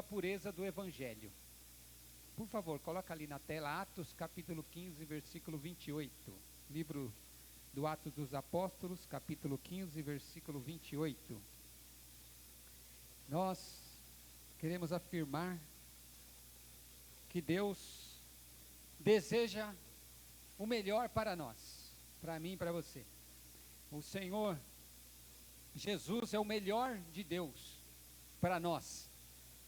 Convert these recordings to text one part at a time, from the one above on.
a pureza do Evangelho. Por favor, coloca ali na tela Atos capítulo 15, versículo 28. Livro do Atos dos Apóstolos, capítulo 15, versículo 28. Nós queremos afirmar que Deus deseja o melhor para nós, para mim e para você. O Senhor Jesus é o melhor de Deus para nós,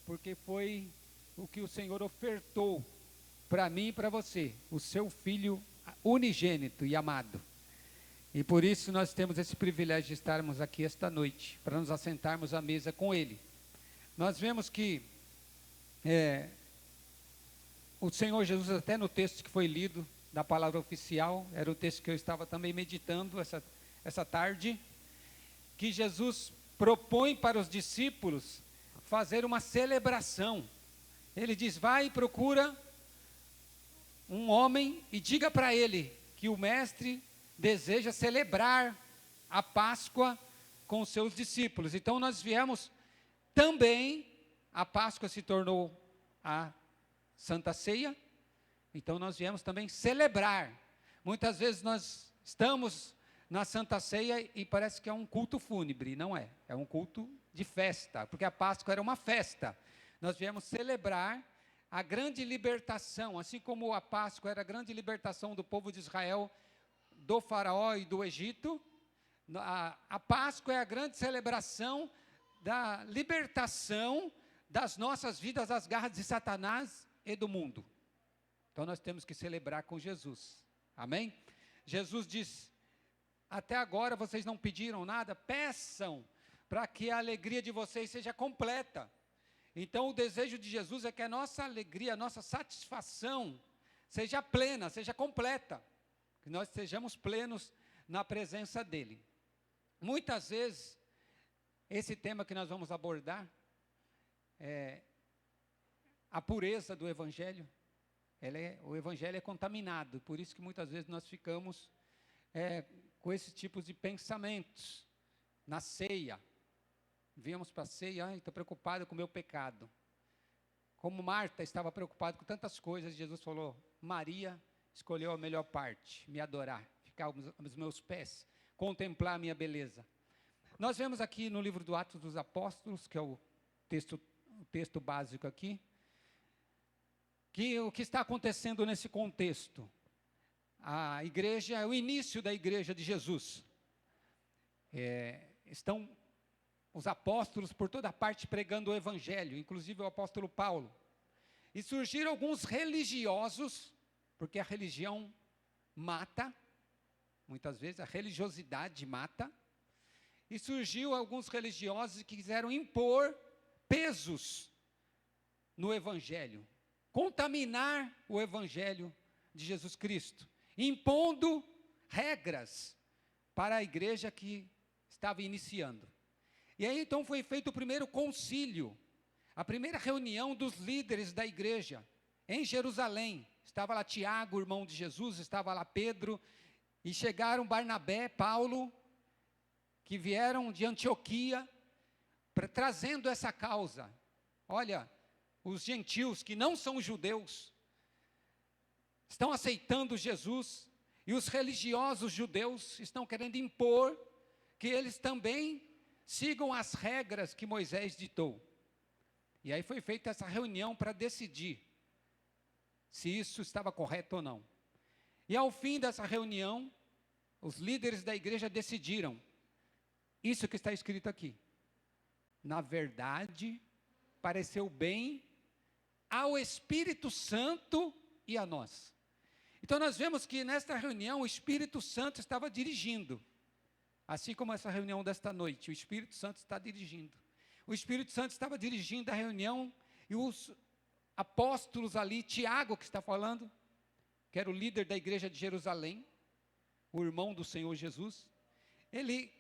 porque foi o que o Senhor ofertou para mim e para você, o seu Filho unigênito e amado. E por isso nós temos esse privilégio de estarmos aqui esta noite, para nos assentarmos à mesa com Ele. Nós vemos que o Senhor Jesus, até no texto que foi lido, da palavra oficial, era o texto que eu estava também meditando essa tarde, que Jesus propõe para os discípulos fazer uma celebração. Ele diz: vai e procura um homem e diga para ele que o mestre deseja celebrar a Páscoa com os seus discípulos. Então nós viemos também, a Páscoa se tornou a Santa Ceia, então nós viemos também celebrar. Muitas vezes nós estamos na Santa Ceia e parece que é um culto fúnebre, não é? É um culto de festa, porque a Páscoa era uma festa. Nós viemos celebrar a grande libertação, assim como a Páscoa era a grande libertação do povo de Israel do faraó e do Egito. A Páscoa é a grande celebração da libertação das nossas vidas das garras de Satanás e do mundo. Então nós temos que celebrar com Jesus, amém? Jesus diz: até agora vocês não pediram nada, peçam para que a alegria de vocês seja completa. Então o desejo de Jesus é que a nossa alegria, a nossa satisfação seja plena, seja completa, que nós sejamos plenos na presença dEle. Muitas vezes, esse tema que nós vamos abordar, a pureza do Evangelho, o Evangelho é contaminado, por isso que muitas vezes nós ficamos com esses tipos de pensamentos. Na ceia, viemos para a ceia, estou preocupado com o meu pecado. Como Marta estava preocupada com tantas coisas, Jesus falou: Maria escolheu a melhor parte, me adorar, ficar aos meus pés, contemplar a minha beleza. Nós vemos aqui no livro do Atos dos Apóstolos, que é o texto básico aqui, que o que está acontecendo nesse contexto, a igreja, é o início da igreja de Jesus. Estão os apóstolos por toda parte pregando o Evangelho, inclusive o apóstolo Paulo. E surgiram alguns religiosos, porque a religião mata, muitas vezes a religiosidade mata. E surgiu alguns religiosos que quiseram impor pesos no Evangelho, contaminar o Evangelho de Jesus Cristo, impondo regras para a igreja que estava iniciando. E aí então foi feito o primeiro concílio, a primeira reunião dos líderes da igreja, em Jerusalém. Estava lá Tiago, irmão de Jesus, estava lá Pedro, e chegaram Barnabé, Paulo, que vieram de Antioquia, trazendo essa causa. Olha, os gentios que não são judeus estão aceitando Jesus, e os religiosos judeus estão querendo impor que eles também sigam as regras que Moisés ditou. E aí foi feita essa reunião para decidir se isso estava correto ou não. E ao fim dessa reunião, os líderes da igreja decidiram isso que está escrito aqui: na verdade, pareceu bem ao Espírito Santo e a nós. Então nós vemos que nesta reunião o Espírito Santo estava dirigindo, assim como essa reunião desta noite, o Espírito Santo está dirigindo. O Espírito Santo estava dirigindo a reunião, e os apóstolos ali, Tiago que está falando, que era o líder da igreja de Jerusalém, o irmão do Senhor Jesus, ele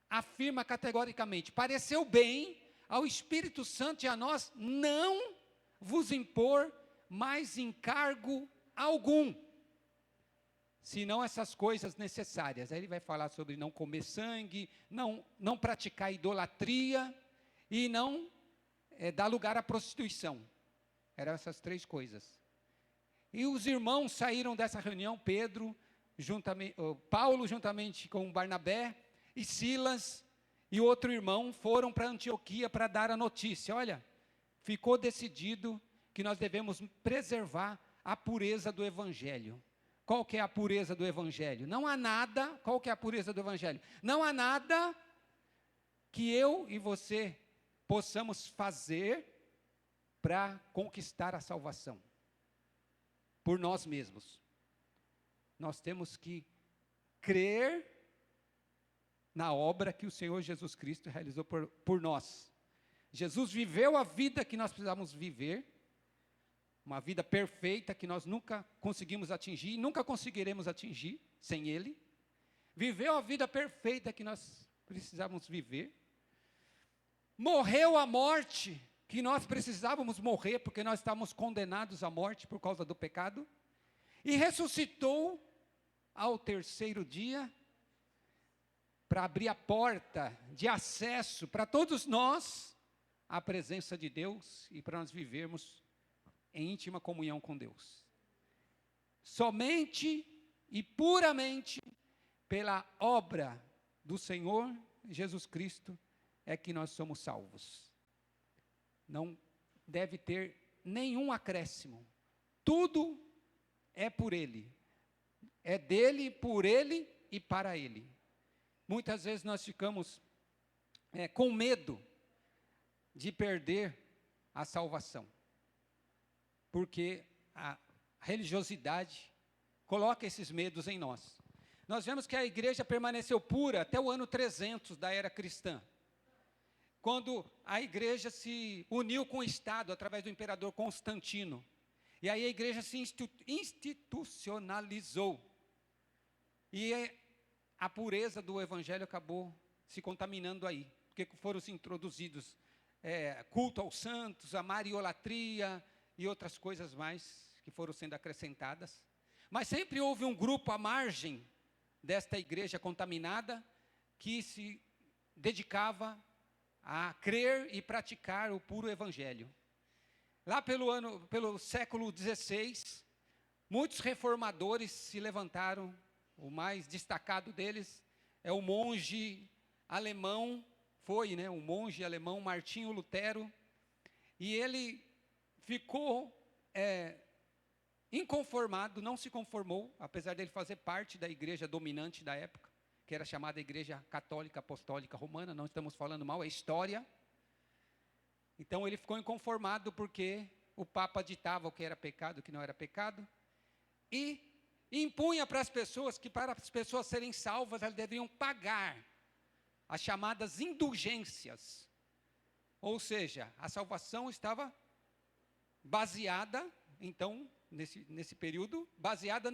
afirma categoricamente: pareceu bem ao Espírito Santo e a nós não vos impor mais encargo algum, senão essas coisas necessárias. Aí ele vai falar sobre não comer sangue, não praticar idolatria, e não dar lugar à prostituição. Eram essas 3 coisas. E os irmãos saíram dessa reunião, Paulo juntamente com Barnabé e Silas e outro irmão foram para Antioquia para dar a notícia. Olha, ficou decidido que nós devemos preservar a pureza do Evangelho. Qual que é a pureza do Evangelho? Não há nada, qual que é a pureza do Evangelho? Não há nada que eu e você possamos fazer para conquistar a salvação por nós mesmos. Nós temos que crer na obra que o Senhor Jesus Cristo realizou por nós. Jesus viveu a vida que nós precisamos viver, uma vida perfeita que nós nunca conseguimos atingir e nunca conseguiremos atingir sem Ele. Viveu a vida perfeita que nós precisamos viver. Morreu a morte que nós precisávamos morrer, porque nós estávamos condenados à morte por causa do pecado, e ressuscitou ao 3º dia, para abrir a porta de acesso para todos nós, à presença de Deus, e para nós vivermos em íntima comunhão com Deus. Somente e puramente pela obra do Senhor Jesus Cristo é que nós somos salvos. Não deve ter nenhum acréscimo. Tudo é por Ele. É dele, por Ele e para Ele. Muitas vezes nós ficamos com medo de perder a salvação. Porque a religiosidade coloca esses medos em nós. Nós vemos que a igreja permaneceu pura até o ano 300 da era cristã, quando a igreja se uniu com o Estado, através do imperador Constantino. E aí a igreja se institucionalizou. E a pureza do Evangelho acabou se contaminando aí, porque foram se introduzidos culto aos santos, a mariolatria e outras coisas mais que foram sendo acrescentadas. Mas sempre houve um grupo à margem desta igreja contaminada que se dedicava a crer e praticar o puro Evangelho. Lá pelo século XVI, muitos reformadores se levantaram. O mais destacado deles é o monge alemão, o monge alemão Martinho Lutero, e ele ficou inconformado, não se conformou, apesar dele fazer parte da igreja dominante da época, que era chamada Igreja Católica Apostólica Romana. Não estamos falando mal, é história. Então ele ficou inconformado porque o Papa ditava o que era pecado, o que não era pecado, e impunha para as pessoas que para as pessoas serem salvas, elas deveriam pagar as chamadas indulgências. Ou seja, a salvação estava baseada, então, nesse período, baseada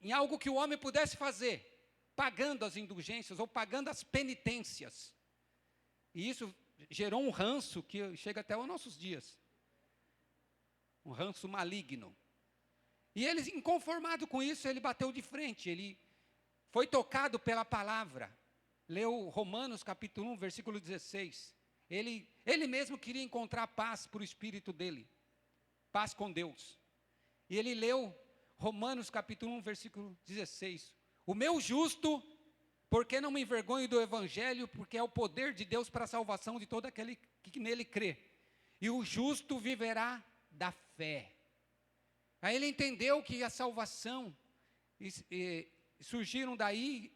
em algo que o homem pudesse fazer, pagando as indulgências ou pagando as penitências. E isso gerou um ranço que chega até os nossos dias. Um ranço maligno. E ele, inconformado com isso, ele bateu de frente, ele foi tocado pela palavra. Leu Romanos capítulo 1, versículo 16. Ele mesmo queria encontrar paz para o espírito dele, paz com Deus. E ele leu Romanos capítulo 1, versículo 16. O meu justo, porque não me envergonho do Evangelho, porque é o poder de Deus para a salvação de todo aquele que nele crê. E o justo viverá da fé. Aí ele entendeu que a salvação, surgiram daí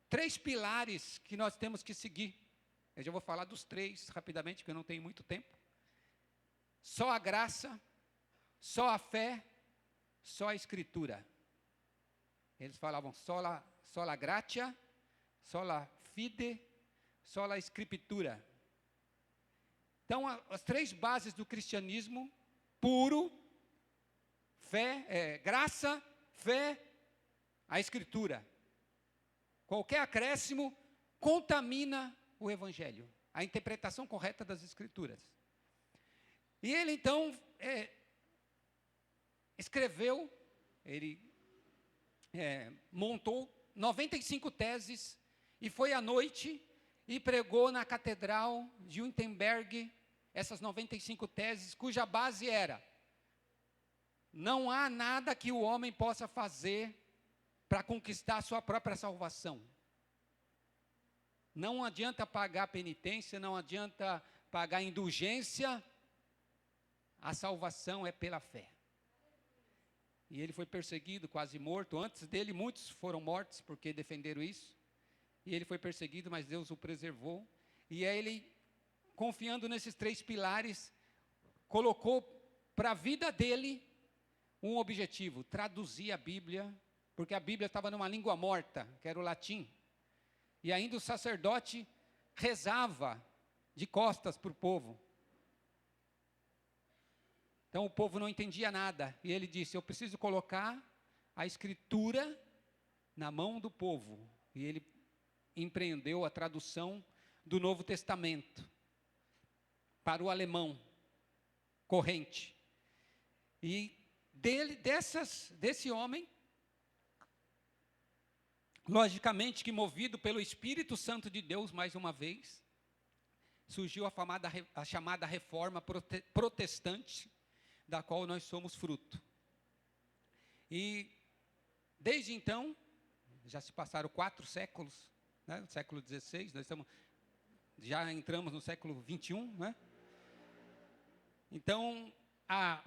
3 pilares que nós temos que seguir. Eu já vou falar dos 3 rapidamente, porque eu não tenho muito tempo. Só a graça, só a fé, só a escritura. Eles falavam sola gratia, sola fide, sola scriptura. Então, as 3 bases do cristianismo puro: graça, fé, a escritura. Qualquer acréscimo contamina o Evangelho, a interpretação correta das escrituras. E ele então escreveu, ele montou 95 teses e foi à noite e pregou na catedral de Wittenberg, essas 95 teses, cuja base era: não há nada que o homem possa fazer para conquistar a sua própria salvação. Não adianta pagar penitência, não adianta pagar indulgência, a salvação é pela fé. E ele foi perseguido, quase morto. Antes dele, muitos foram mortos porque defenderam isso. E ele foi perseguido, mas Deus o preservou. E aí ele, confiando nesses 3 pilares, colocou para a vida dele um objetivo: traduzir a Bíblia, porque a Bíblia estava numa língua morta, que era o latim. E ainda o sacerdote rezava de costas para o povo. Então o povo não entendia nada. E ele disse: eu preciso colocar a escritura na mão do povo. E ele empreendeu a tradução do Novo Testamento para o alemão corrente. E desse homem, logicamente que movido pelo Espírito Santo de Deus, mais uma vez, surgiu a chamada reforma protestante, da qual nós somos fruto. E desde então, já se passaram 4 séculos, né? O século XVI, já entramos no século XXI, né? Então, há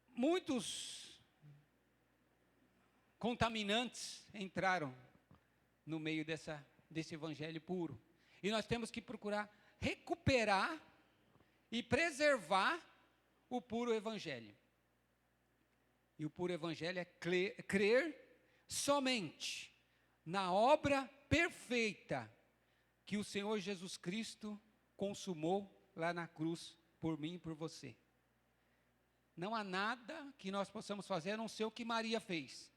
muitos contaminantes entraram no meio desse evangelho puro. E nós temos que procurar recuperar e preservar o puro evangelho. E o puro evangelho é crer somente na obra perfeita que o Senhor Jesus Cristo consumou lá na cruz por mim e por você. Não há nada que nós possamos fazer a não ser o que Maria fez: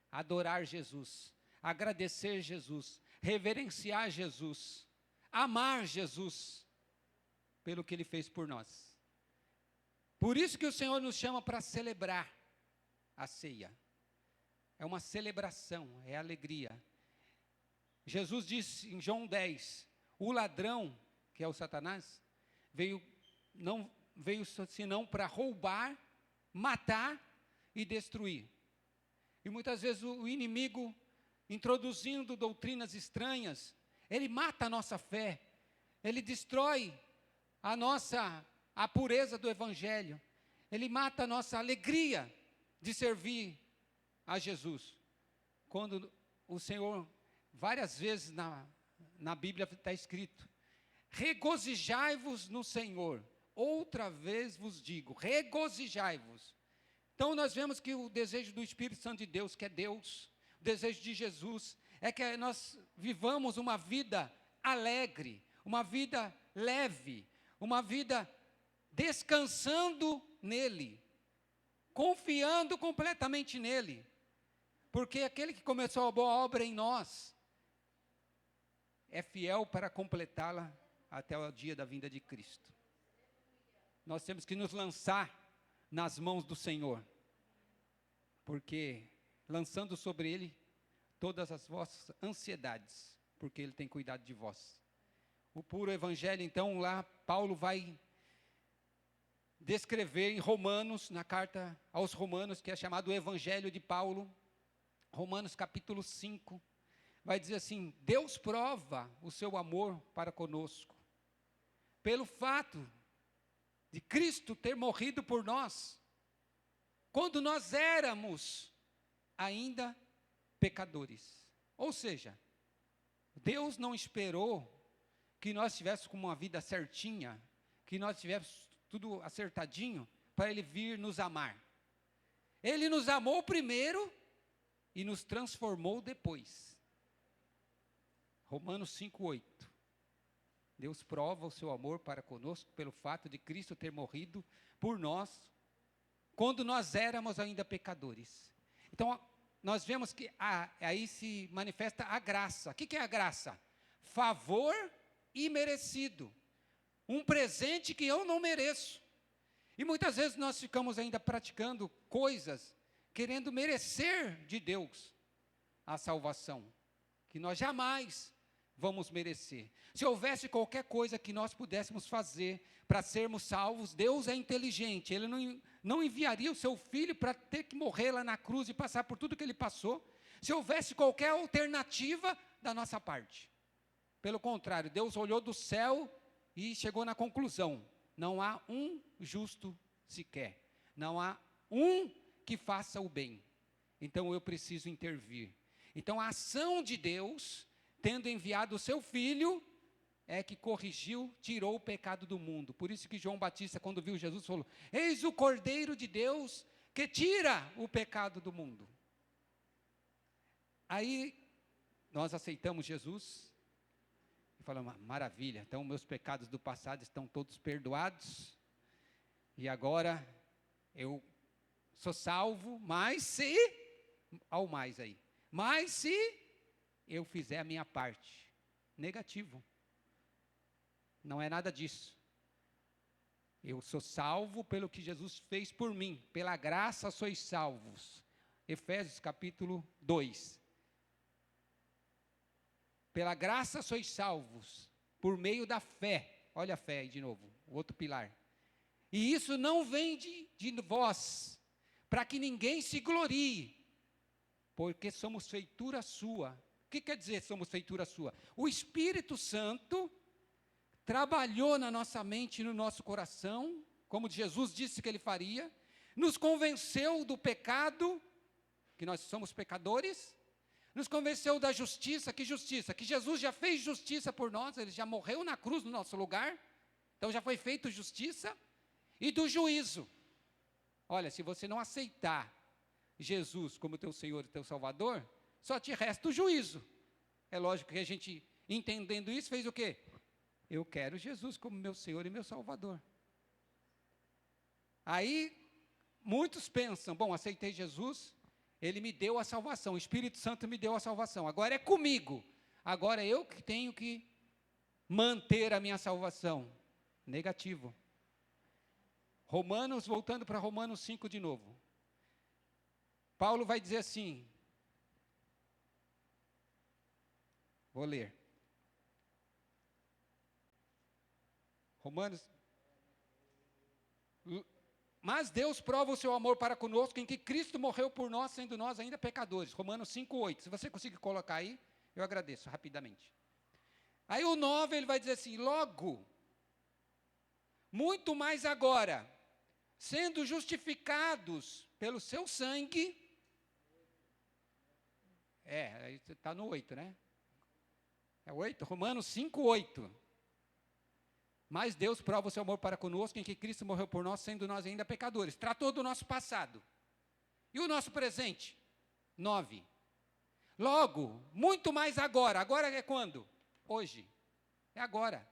adorar Jesus, agradecer Jesus, reverenciar Jesus, amar Jesus pelo que Ele fez por nós. Por isso que o Senhor nos chama para celebrar a ceia. É uma celebração, é alegria. Jesus disse em João 10, o ladrão, que é o Satanás, não veio senão para roubar, matar e destruir. E muitas vezes o inimigo, introduzindo doutrinas estranhas, ele mata a nossa fé, ele destrói a pureza do evangelho, ele mata a nossa alegria de servir a Jesus. Quando o Senhor, várias vezes na Bíblia está escrito: regozijai-vos no Senhor, outra vez vos digo, regozijai-vos. Então nós vemos que o desejo do Espírito Santo de Deus, que é Deus, o desejo de Jesus, é que nós vivamos uma vida alegre, uma vida leve, uma vida descansando nele, confiando completamente nele, porque aquele que começou a boa obra em nós é fiel para completá-la até o dia da vinda de Cristo. Nós temos que nos lançar nas mãos do Senhor, porque lançando sobre Ele todas as vossas ansiedades, porque Ele tem cuidado de vós. O puro evangelho, então, lá Paulo vai descrever em Romanos, na carta aos Romanos, que é chamado o Evangelho de Paulo, Romanos capítulo 5, vai dizer assim: Deus prova o seu amor para conosco, pelo fato de Cristo ter morrido por nós, quando nós éramos ainda pecadores. Ou seja, Deus não esperou que nós tivéssemos uma vida certinha, que nós tivéssemos tudo acertadinho, para Ele vir nos amar. Ele nos amou primeiro e nos transformou depois. Romanos 5:8. Deus prova o seu amor para conosco pelo fato de Cristo ter morrido por nós, quando nós éramos ainda pecadores. Então, nós vemos que aí se manifesta a graça. O que é a graça? Favor imerecido. Um presente que eu não mereço. E muitas vezes nós ficamos ainda praticando coisas, querendo merecer de Deus a salvação, que nós jamais vamos merecer. Se houvesse qualquer coisa que nós pudéssemos fazer para sermos salvos, Deus é inteligente, Ele não enviaria o seu Filho para ter que morrer lá na cruz e passar por tudo que Ele passou, se houvesse qualquer alternativa da nossa parte. Pelo contrário, Deus olhou do céu e chegou na conclusão: não há um justo sequer, não há um que faça o bem, então eu preciso intervir. Então a ação de Deus, tendo enviado o seu Filho, é que corrigiu, tirou o pecado do mundo. Por isso que João Batista, quando viu Jesus, falou: eis o Cordeiro de Deus que tira o pecado do mundo. Aí nós aceitamos Jesus e falamos: maravilha, então meus pecados do passado estão todos perdoados, e agora eu sou salvo, mas se, ao mais aí, mas se eu fizer a minha parte. Negativo. Não é nada disso. Eu sou salvo pelo que Jesus fez por mim, pela graça sois salvos. Efésios capítulo 2. Pela graça sois salvos, por meio da fé. Olha a fé aí de novo, o outro pilar. E isso não vem de vós, para que ninguém se glorie, porque somos feitura sua. O que quer dizer somos feitura sua? O Espírito Santo trabalhou na nossa mente e no nosso coração, como Jesus disse que Ele faria, nos convenceu do pecado, que nós somos pecadores, nos convenceu da justiça, que Jesus já fez justiça por nós, Ele já morreu na cruz no nosso lugar, então já foi feito justiça, e do juízo. Olha, se você não aceitar Jesus como teu Senhor e teu Salvador, só te resta o juízo. É lógico que a gente, entendendo isso, fez o quê? Eu quero Jesus como meu Senhor e meu Salvador. Aí, muitos pensam: bom, aceitei Jesus, Ele me deu a salvação, o Espírito Santo me deu a salvação, agora é comigo, agora eu que tenho que manter a minha salvação. Negativo. Voltando para Romanos 5 de novo. Paulo vai dizer assim, vou ler. Romanos. Mas Deus prova o seu amor para conosco em que Cristo morreu por nós, sendo nós ainda pecadores. Romanos 5:8. Se você conseguir colocar aí, eu agradeço rapidamente. Aí o 9, ele vai dizer assim: logo, muito mais agora, sendo justificados pelo seu sangue. Aí você está no 8, né? É 8? Romanos 5:8. Mas Deus prova o seu amor para conosco em que Cristo morreu por nós, sendo nós ainda pecadores. Tratou do nosso passado. E o nosso presente? 9. Logo, muito mais agora. Agora é quando? Hoje. É agora.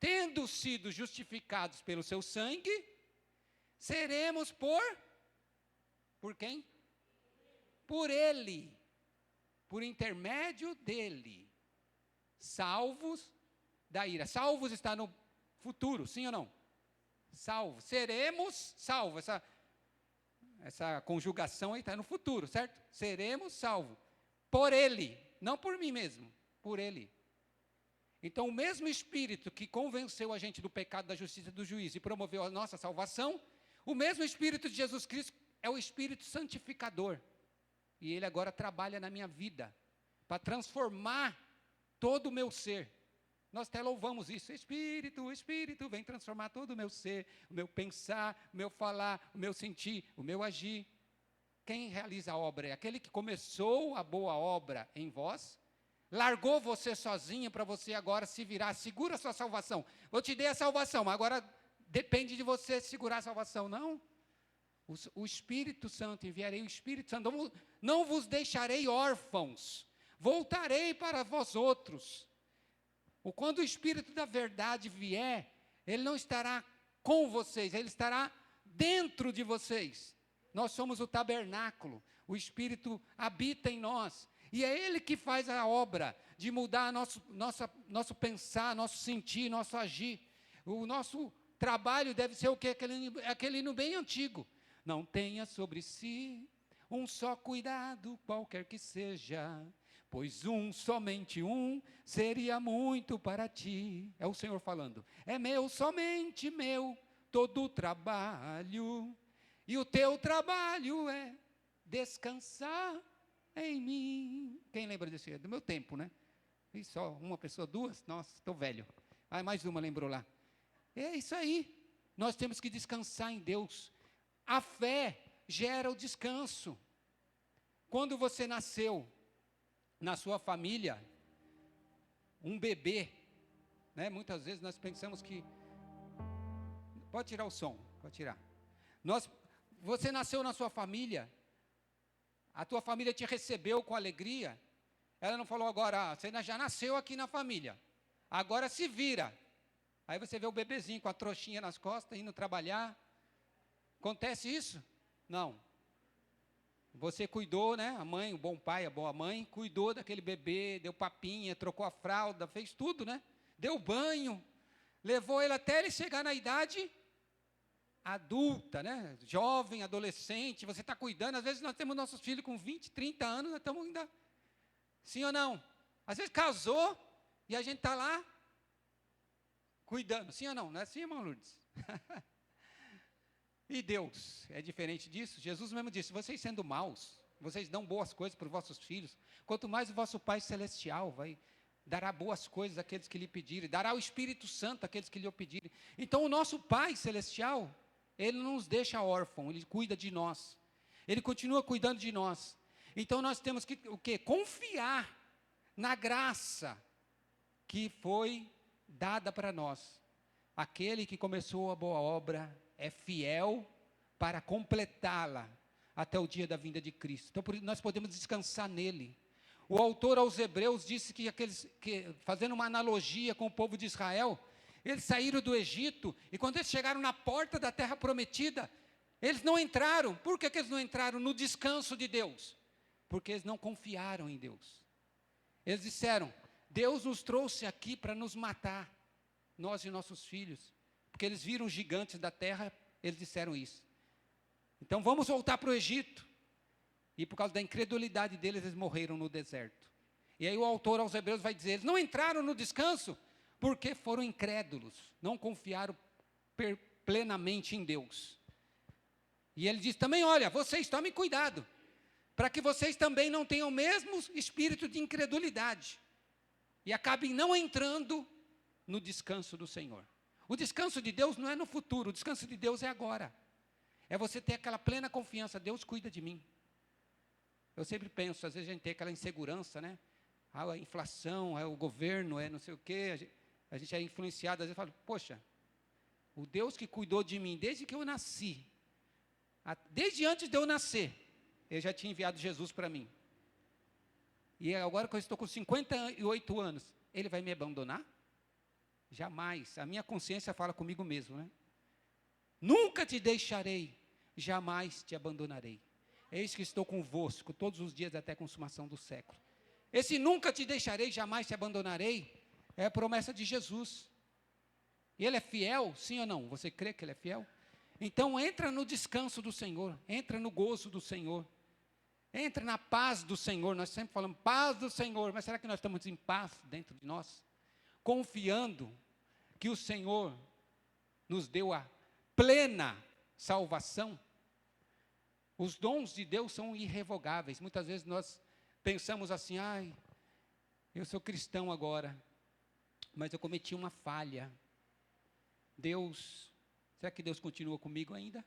Tendo sido justificados pelo seu sangue, seremos por quem? Por Ele. Por intermédio dEle. Salvos da ira. Salvos está no futuro, sim ou não? Salvo, seremos salvos. Essa conjugação aí está no futuro, certo? Seremos salvos. Por Ele, não por mim mesmo, por Ele. Então, o mesmo Espírito que convenceu a gente do pecado, da justiça e do juízo e promoveu a nossa salvação, o mesmo Espírito de Jesus Cristo é o Espírito santificador. E Ele agora trabalha na minha vida para transformar todo o meu ser. Nós até louvamos isso: o Espírito vem transformar todo o meu ser, o meu pensar, o meu falar, o meu sentir, o meu agir. Quem realiza a obra é aquele que começou a boa obra em vós, largou você sozinho para você agora se virar, segura a sua salvação. Eu te dei a salvação, agora depende de você segurar a salvação. Não, o Espírito Santo, enviarei o Espírito Santo, não vos deixarei órfãos, voltarei para vós outros. Quando o Espírito da verdade vier, Ele não estará com vocês, Ele estará dentro de vocês. Nós somos o tabernáculo, o Espírito habita em nós, e é Ele que faz a obra de mudar nosso pensar, nosso sentir, nosso agir. O nosso trabalho deve ser o quê? Aquele hino bem antigo. Não tenha sobre si um só cuidado, qualquer que seja, pois somente um, seria muito para ti. É o Senhor falando. É meu, somente meu, todo o trabalho. E o teu trabalho é descansar em mim. Quem lembra desse? É do meu tempo, né? E só uma pessoa, duas? Nossa, estou velho. Ah, mais uma lembrou lá. É isso aí. Nós temos que descansar em Deus. A fé gera o descanso. Quando você nasceu na sua família, um bebê, né? Muitas vezes nós pensamos que... Pode tirar o som, pode tirar. Você nasceu na sua família, a tua família te recebeu com alegria. Ela não falou agora, você já nasceu aqui na família, agora se vira. Aí você vê o bebezinho com a trouxinha nas costas, indo trabalhar. Acontece isso? Não. Você cuidou, né? A mãe, o bom pai, a boa mãe, cuidou daquele bebê, deu papinha, trocou a fralda, fez tudo, né? Deu banho, levou ele até ele chegar na idade adulta, né? Jovem, adolescente, você está cuidando. Às vezes nós temos nossos filhos com 20, 30 anos, nós estamos ainda... Sim ou não? Às vezes casou e a gente está lá cuidando. Sim ou não? Não é assim, irmão Lourdes? E Deus é diferente disso? Jesus mesmo disse, vocês sendo maus, vocês dão boas coisas para os vossos filhos, quanto mais o vosso Pai Celestial dará boas coisas àqueles que lhe pedirem, dará o Espírito Santo àqueles que lhe o pedirem. Então o nosso Pai Celestial, Ele não nos deixa órfãos, Ele cuida de nós, Ele continua cuidando de nós. Então nós temos que o quê? Confiar na graça que foi dada para nós. Aquele que começou a boa obra é fiel para completá-la até o dia da vinda de Cristo. Então por isso nós podemos descansar nele. O autor aos Hebreus disse que fazendo uma analogia com o povo de Israel, eles saíram do Egito, e quando eles chegaram na porta da terra prometida, eles não entraram. Por que eles não entraram no descanso de Deus? Porque eles não confiaram em Deus. Eles disseram, Deus nos trouxe aqui para nos matar, nós e nossos filhos, porque eles viram os gigantes da terra, eles disseram isso. Então vamos voltar para o Egito. E por causa da incredulidade deles, eles morreram no deserto. E aí o autor aos Hebreus vai dizer, eles não entraram no descanso, porque foram incrédulos, não confiaram plenamente em Deus. E ele diz também, olha, vocês tomem cuidado, para que vocês também não tenham o mesmo espírito de incredulidade, e acabem não entrando no descanso do Senhor. O descanso de Deus não é no futuro, o descanso de Deus é agora. É você ter aquela plena confiança, Deus cuida de mim. Eu sempre penso, às vezes a gente tem aquela insegurança, né? A inflação, é o governo, é não sei o quê. A gente é influenciado, às vezes fala, poxa, o Deus que cuidou de mim desde que eu nasci, desde antes de eu nascer, Ele já tinha enviado Jesus para mim. E agora que eu estou com 58 anos, Ele vai me abandonar? Jamais. A minha consciência fala comigo mesmo, né? Nunca te deixarei, jamais te abandonarei. Eis que estou convosco todos os dias até a consumação do século. Esse nunca te deixarei, jamais te abandonarei, é a promessa de Jesus. E Ele é fiel, sim ou não? Você crê que Ele é fiel? Então entra no descanso do Senhor, entra no gozo do Senhor, entra na paz do Senhor. Nós sempre falamos paz do Senhor, mas será que nós estamos em paz dentro de nós? Confiando que o Senhor nos deu a plena salvação. Os dons de Deus são irrevogáveis. Muitas vezes nós pensamos assim, eu sou cristão agora, mas eu cometi uma falha. Será que Deus continua comigo ainda?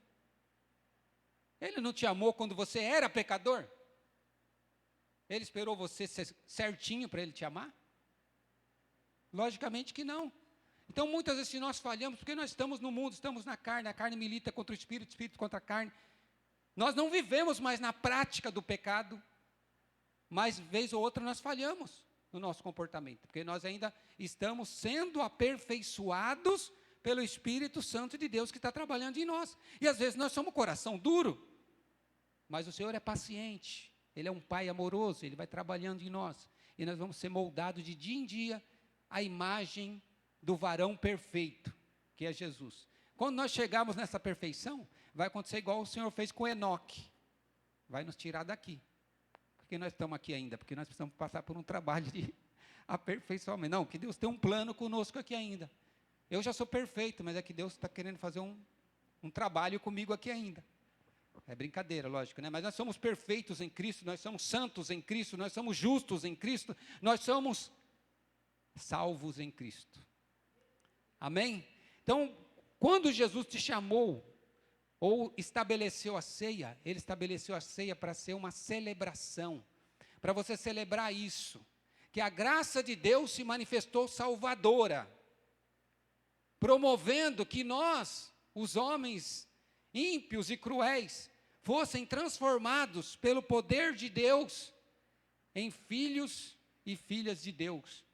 Ele não te amou quando você era pecador? Ele esperou você ser certinho para Ele te amar? Logicamente que não. Então muitas vezes se nós falhamos, porque nós estamos no mundo, estamos na carne, a carne milita contra o espírito, o espírito contra a carne. Nós não vivemos mais na prática do pecado, mas vez ou outra nós falhamos no nosso comportamento, porque nós ainda estamos sendo aperfeiçoados pelo Espírito Santo de Deus que está trabalhando em nós. E às vezes nós somos coração duro, mas o Senhor é paciente, Ele é um Pai amoroso, Ele vai trabalhando em nós, e nós vamos ser moldados de dia em dia à imagem do varão perfeito, que é Jesus. Quando nós chegarmos nessa perfeição, vai acontecer igual o Senhor fez com Enoque, vai nos tirar daqui, Por que nós estamos aqui ainda? Porque nós precisamos passar por um trabalho de aperfeiçoamento. Não, que Deus tem um plano conosco aqui ainda. Eu já sou perfeito, mas é que Deus está querendo fazer um trabalho comigo aqui ainda. É brincadeira, lógico, né? Mas nós somos perfeitos em Cristo, nós somos santos em Cristo, nós somos justos em Cristo, nós somos salvos em Cristo. Amém? Então, quando Jesus te chamou, ou estabeleceu a ceia, Ele estabeleceu a ceia para ser uma celebração, para você celebrar isso, que a graça de Deus se manifestou salvadora, promovendo que nós, os homens ímpios e cruéis, fossem transformados pelo poder de Deus em filhos e filhas de Deus,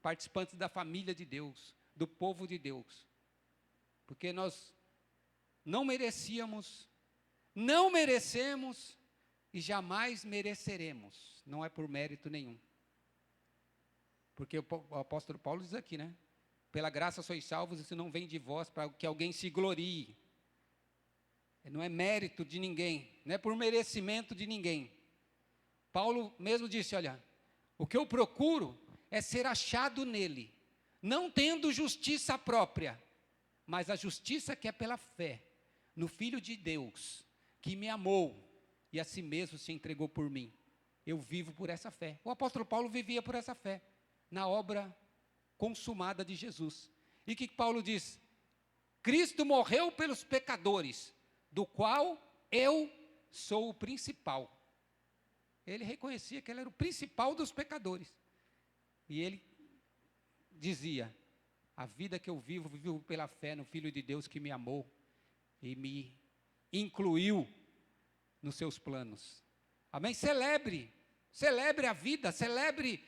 participantes da família de Deus, do povo de Deus, porque nós não merecíamos, não merecemos e jamais mereceremos, não é por mérito nenhum, porque o apóstolo Paulo diz aqui, né? Pela graça sois salvos, isso não vem de vós para que alguém se glorie. Não é mérito de ninguém, não é por merecimento de ninguém. Paulo mesmo disse, olha, o que eu procuro é ser achado nele, não tendo justiça própria, mas a justiça que é pela fé, no Filho de Deus, que me amou e a si mesmo se entregou por mim. Eu vivo por essa fé. O apóstolo Paulo vivia por essa fé, na obra consumada de Jesus. E o que Paulo diz? Cristo morreu pelos pecadores, do qual eu sou o principal. Ele reconhecia que ele era o principal dos pecadores. E ele dizia, a vida que eu vivo, vivo pela fé no Filho de Deus que me amou e me incluiu nos seus planos. Amém? Celebre a vida, celebre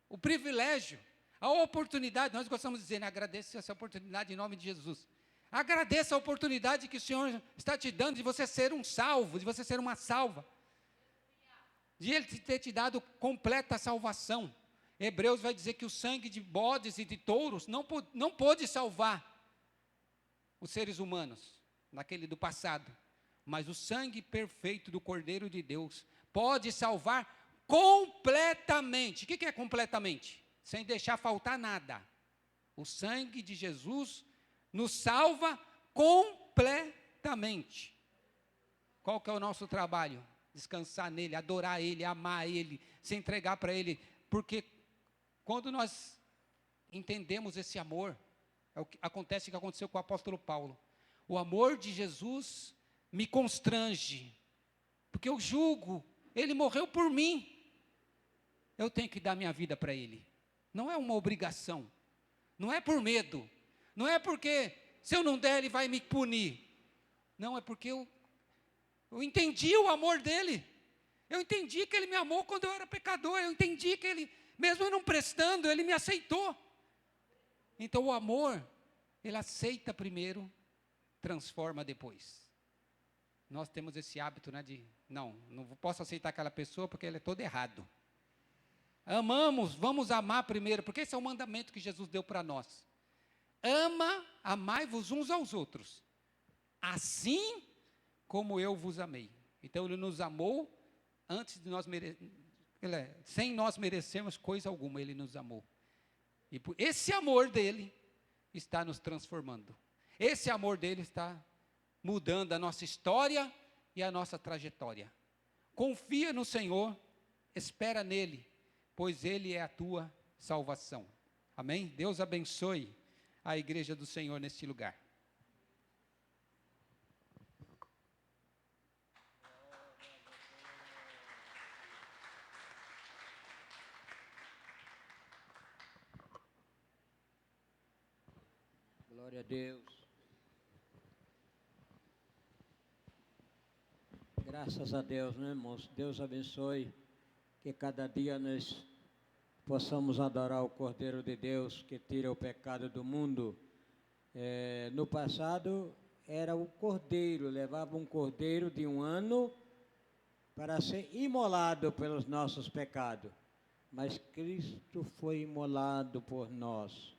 o privilégio, a oportunidade. Nós gostamos de dizer, né? Agradeça essa oportunidade em nome de Jesus. Agradeça a oportunidade que o Senhor está te dando de você ser um salvo, de você ser uma salva, de Ele ter te dado completa salvação. Hebreus vai dizer que o sangue de bodes e de touros não pôde salvar os seres humanos, naquele do passado, mas o sangue perfeito do Cordeiro de Deus pode salvar completamente. O que é completamente? Sem deixar faltar nada. O sangue de Jesus nos salva completamente. Qual que é o nosso trabalho? Descansar nele, adorar ele, amar ele, se entregar para ele, porque quando nós entendemos esse amor, acontece o que aconteceu com o apóstolo Paulo. O amor de Jesus me constrange, porque eu julgo, ele morreu por mim, eu tenho que dar minha vida para ele. Não é uma obrigação, não é por medo, não é porque se eu não der ele vai me punir, não, é porque eu entendi o amor dele, eu entendi que ele me amou quando eu era pecador, eu entendi que ele, mesmo eu não prestando, ele me aceitou. Então o amor, ele aceita primeiro, transforma depois. Nós temos esse hábito, né, de, não posso aceitar aquela pessoa porque ele é todo errado. Amamos, vamos amar primeiro, porque esse é o mandamento que Jesus deu para nós. Amai-vos uns aos outros, assim como eu vos amei. Então ele nos amou antes de nós sem nós merecermos coisa alguma, ele nos amou. E esse amor dele está nos transformando. Esse amor dele está mudando a nossa história e a nossa trajetória. Confia no Senhor, espera nele, pois ele é a tua salvação. Amém? Deus abençoe a igreja do Senhor neste lugar. Glória a Deus. Graças a Deus, né, irmãos? Deus abençoe, que cada dia nós possamos adorar o Cordeiro de Deus, que tira o pecado do mundo. No passado, era o cordeiro, levava um cordeiro de 1 ano para ser imolado pelos nossos pecados. Mas Cristo foi imolado por nós.